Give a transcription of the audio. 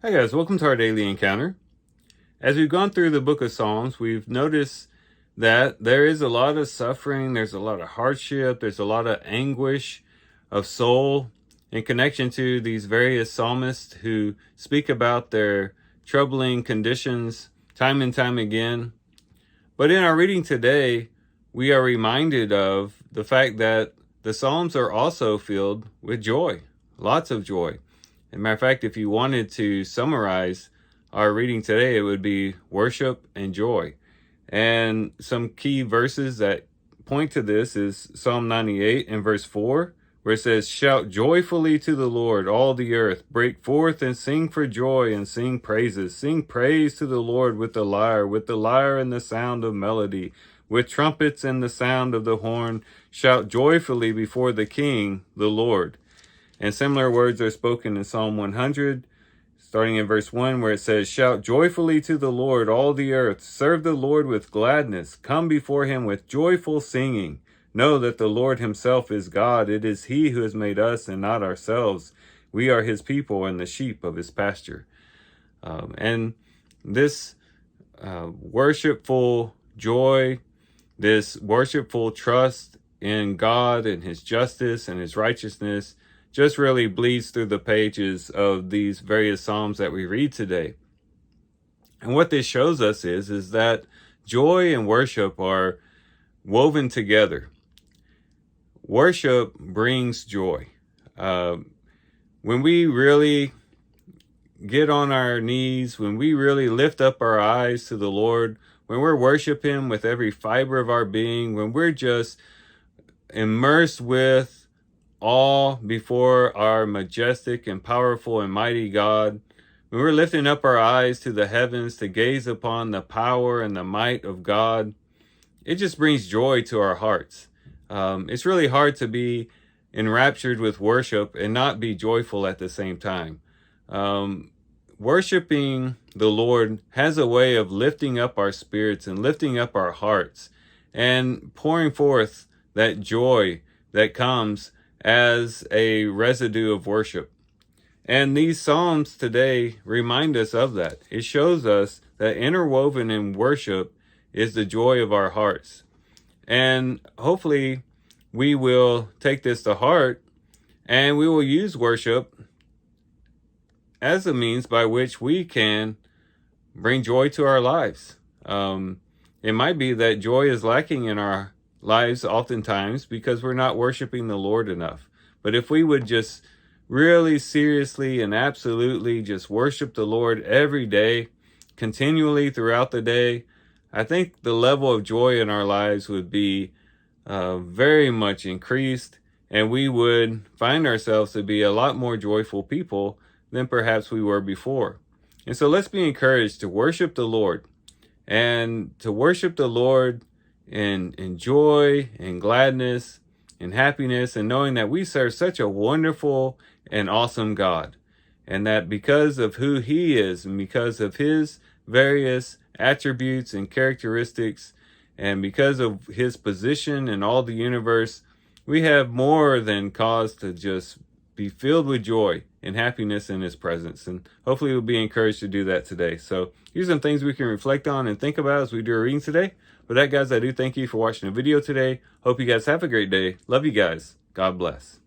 Hi guys, welcome to our daily encounter. As we've gone through the book of Psalms, we've noticed that there is a lot of suffering, there's a lot of hardship, there's a lot of anguish of soul in connection to these various psalmists who speak about their troubling conditions time and time again. But in our reading today, we are reminded of the fact that the Psalms are also filled with joy, lots of joy. As a matter of fact, if you wanted to summarize our reading today, it would be worship and joy. And some key verses that point to this is Psalm 98 and verse 4, where it says, "Shout joyfully to the Lord, all the earth. Break forth and sing for joy and sing praises. Sing praise to the Lord with the lyre and the sound of melody, with trumpets and the sound of the horn. Shout joyfully before the King, the Lord." And similar words are spoken in Psalm 100, starting in verse 1, where it says, "Shout joyfully to the Lord, all the earth. Serve the Lord with gladness. Come before him with joyful singing. Know that the Lord himself is God. It is he who has made us and not ourselves. We are his people and the sheep of his pasture." And this worshipful joy, this worshipful trust in God and his justice and his righteousness just really bleeds through the pages of these various Psalms that we read today. And what this shows us is that joy and worship are woven together. Worship brings joy. When we really get on our knees, when we really lift up our eyes to the Lord, when we're worshiping him with every fiber of our being, when we're just immersed with awe before our majestic and powerful and mighty God, when we're lifting up our eyes to the heavens to gaze upon the power and the might of God, it just brings joy to our hearts. It's really hard to be enraptured with worship and not be joyful at the same time. Worshiping the Lord has a way of lifting up our spirits and lifting up our hearts and pouring forth that joy that comes as a residue of worship. And these Psalms today remind us of that. It shows us that interwoven in worship is the joy of our hearts. And hopefully we will take this to heart and we will use worship as a means by which we can bring joy to our lives. It might be that joy is lacking in our lives oftentimes because we're not worshiping the Lord enough. But if we would just really seriously and absolutely just worship the Lord every day, continually throughout the day, I think the level of joy in our lives would be very much increased, and we would find ourselves to be a lot more joyful people than perhaps we were before. And so let's be encouraged to worship the Lord, and to worship the Lord in joy and gladness and happiness, and knowing that we serve such a wonderful and awesome God, and that because of who he is and because of his various attributes and characteristics and because of his position in all the universe, we have more than cause to just be filled with joy and happiness in his presence. And hopefully we'll be encouraged to do that today. So here's some things we can reflect on and think about as we do our reading today. With that, guys, I do thank you for watching the video today. Hope you guys have a great day. Love you guys. God bless.